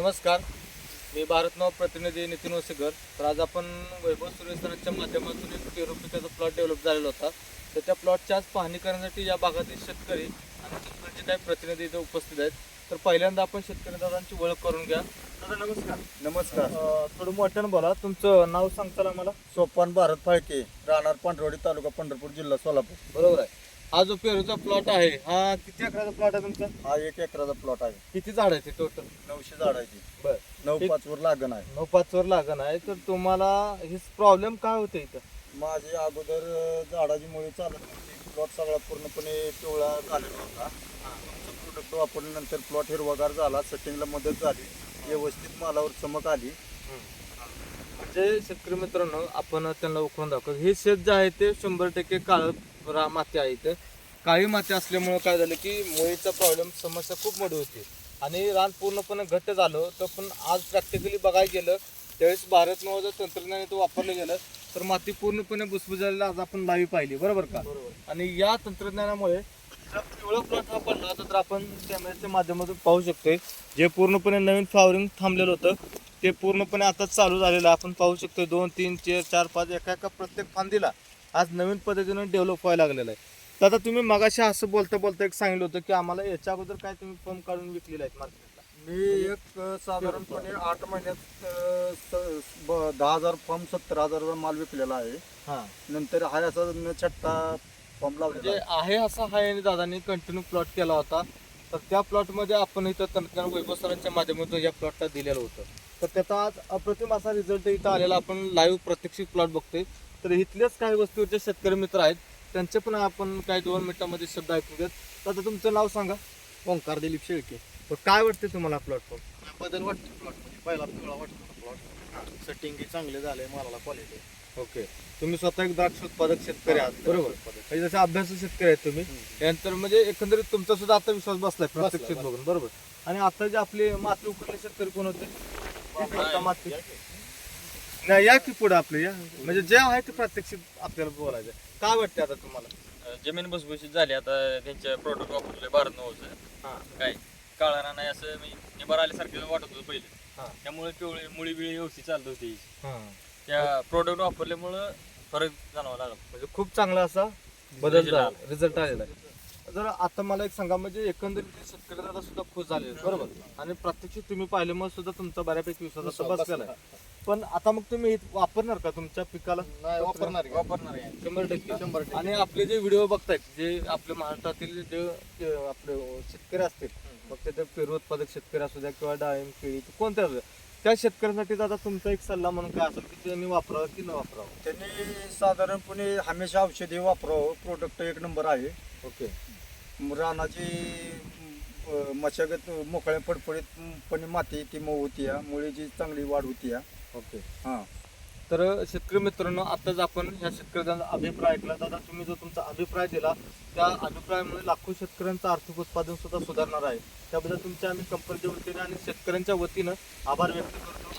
नमस्कार, मी भारतनाव प्रतिनिधी नितीन वसेकर. तर आज आपण वैभव सूर्यस्थानाच्या माध्यमातून एक पेरू पिकाचा प्लॉट डेव्हलप झालेला होता. तर त्या प्लॉटची आज पाहणी करण्यासाठी या भागातील शेतकरी आणि शेतकऱ्यांचे काही प्रतिनिधी इथे उपस्थित आहेत. तर पहिल्यांदा आपण शेतकरी दादांची ओळख करून घ्या. दादा नमस्कार. नमस्कार. थोडं मोठ्यानं बोला, तुमचं नाव सांगताल आम्हाला? सोपान भारत फाळके, राहणार पांढरवाडी, तालुका पंढरपूर, जिल्हा सोलापूर. बरोबर आहे. हा जो पेरूचा प्लॉट आहे हा किती एकराचा प्लॉट आहे तुमचा? हा 1 एकराचा प्लॉट आहे. किती झाड आहे ते टोटल? 900 झाडाची. बरं, 9-5 वर लागण आहे. 9-5 वर लागण आहे. तर तुम्हाला हे प्रॉब्लेम काय होते इथं? माझी अगोदर झाडाची मुळी चालत नव्हती. प्लॉट सगळा पूर्णपणे पिवळा झालेला होता. तुमचं प्रोडक्ट वापरल्यानंतर प्लॉट हिरवागार झाला, सेटिंगला मदत झाली, व्यवस्थित मालावर चमक आली. म्हणजे शेतकरी मित्रांनो, आपण त्यांना उकळून दाखवतो. हे शेत जे आहे ते 100% काळं माती आहे. इथं काळी माती असल्यामुळे काय झालं की मुळीचा प्रॉब्लेम समस्या खूप मोठी होती आणि रान पूर्णपणे घट्ट झालं होतं. पण आज प्रॅक्टिकली बघायला गेलं त्यावेळेस भारत नवाचं तंत्रज्ञान इथं वापरलं गेलं तर माती पूर्णपणे भुसभुसलेली आज आपण लावी पाहिली. बरोबर का? आणि या तंत्रज्ञानामुळे जर पिवळा प्लॉट हा पडला तर आपण कॅमेऱ्याच्या माध्यमातून पाहू शकतोय. जे पूर्णपणे नवीन फ्लॉवरिंग थांबलेलं होतं ते पूर्णपणे आता चालू झालेलं आहे. आपण पाहू शकतो 2, 3, 4, 5 एका प्रत्येक फांदीला आज नवीन पद्धतीने डेव्हलप व्हायला लागलेलं आहे. तर आता तुम्ही मगाशी असं बोलता बोलता एक सांगितलं होतं की आम्हाला याच्या अगोदर काय तुम्ही फॉर्म काढून विकलेला आहेत मार्केटला? मी एक साधारणपणे 8 महिन्यात 10,000 फॉर्म 70,000 माल विकलेला आहे. हां, नंतर हा असा न छट्टा फॉर्म लावलेला म्हणजे आहे. आहे असा आहे आणि दादांनी कंटिन्यू प्लॉट केला होता. तर त्या प्लॉटमध्ये आपण इथं तंत्रज्ञान वैभव सरांच्या माध्यमातून या प्लॉटला दिलेलं होतं. तर त्याचा आज अप्रतिम असा रिझल्ट इथं आलेला आपण लाईव्ह प्रत्यक्षित प्लॉट बघतोय. तर इथलेच काही वस्तूचे शेतकरी मित्र आहेत, त्यांचे पण आपण काही 2 मिनिटांमध्ये शब्द ऐकू देत. तर आता तुमचं नाव सांगा. ओंकार दिलीप शेळके. तर काय वाटते तुम्हाला प्लॉटफॉर्म? बदल वाटतो प्लॉटमध्ये. पहिला पिवळा वाटतो प्लॉट. सेटिंग चांगले झाले, मालाला क्वालिटी. ओके, तुम्ही स्वतः एक द्राक्ष उत्पादक शेतकरी आहात, बरोबर? म्हणजे जसे अभ्यासू शेतकरी आहेत तुम्ही, यानंतर म्हणजे एकंदरीत तुमचा सुद्धा आता विश्वास बसलाय प्रत्यक्षित बघून, बरोबर? आणि आता जे आपले माती उकळले शेतकरी कोण होते? माती नाही, या की पुढे आपले या, म्हणजे जे आहे ते प्रत्यक्षित आपल्याला बोलायचं. काय वाटतं आता तुम्हाला? जमीन भुसभुशीत झाली आता त्यांच्या प्रोडक्ट वापरले भारत नव्हतं. हां, काय काळा नाही असं मी निभार आल्यासारखं वाटत होतं पहिले. हां, त्यामुळे पिवळे मुळी बिळी व्यवस्थित चालत होती. हां. त्या प्रोडक्ट वापरल्यामुळं फरक जाणवा लागला. म्हणजे खूप चांगला असा बदल Result झाला, आला. रिझल्ट आलेला आहे. जर आता मला एक सांगा, म्हणजे एकंदरीत शेतकरी दादा सुद्धा खुश झाले आहेत, बरोबर? आणि प्रत्यक्षित तुम्ही पाहिल्यामुळे सुद्धा तुमचा बऱ्यापैकी विश्वास असा बसलेला आहे. पण आता मग तुम्ही हे वापरणार का तुमच्या पिकाला? नाही वापरणार आहे. वापरणार आहे. 100%. 100%. आणि आपले जे व्हिडिओ बघतायत, जे आपल्या महाराष्ट्रातील जे आपले शेतकरी असतील, मग ते पेरू उत्पादक शेतकरी असू द्या किंवा डाळिंब केळी कोणत्या असू द्या, त्या शेतकऱ्यांसाठी दादा तुमचा एक सल्ला म्हणून काय असेल की त्यांनी वापरावं की न वापरावं? त्यांनी साधारणपणे हमेशा औषधी वापरावं. प्रोडक्ट 1 नंबर आहे. ओके. रानाची मशागत मोकळ्या फडफडीतपणे माती ती मऊ होती, मुळीची चांगली वाढ होती. ओके. हां. तर शेतकरी मित्रांनो, आताच आपण ह्या शेतकऱ्यांचा अभिप्राय ऐकला. दादा तुम्ही जो तुमचा अभिप्राय दिला त्या अभिप्रायामुळे लाखो शेतकऱ्यांचं आर्थिक उत्पादन सुद्धा सुधारणार आहे. त्याबद्दल तुमच्या आम्ही कंपनीच्या वतीने आणि शेतकऱ्यांच्या वतीनं आभार व्यक्त करतो.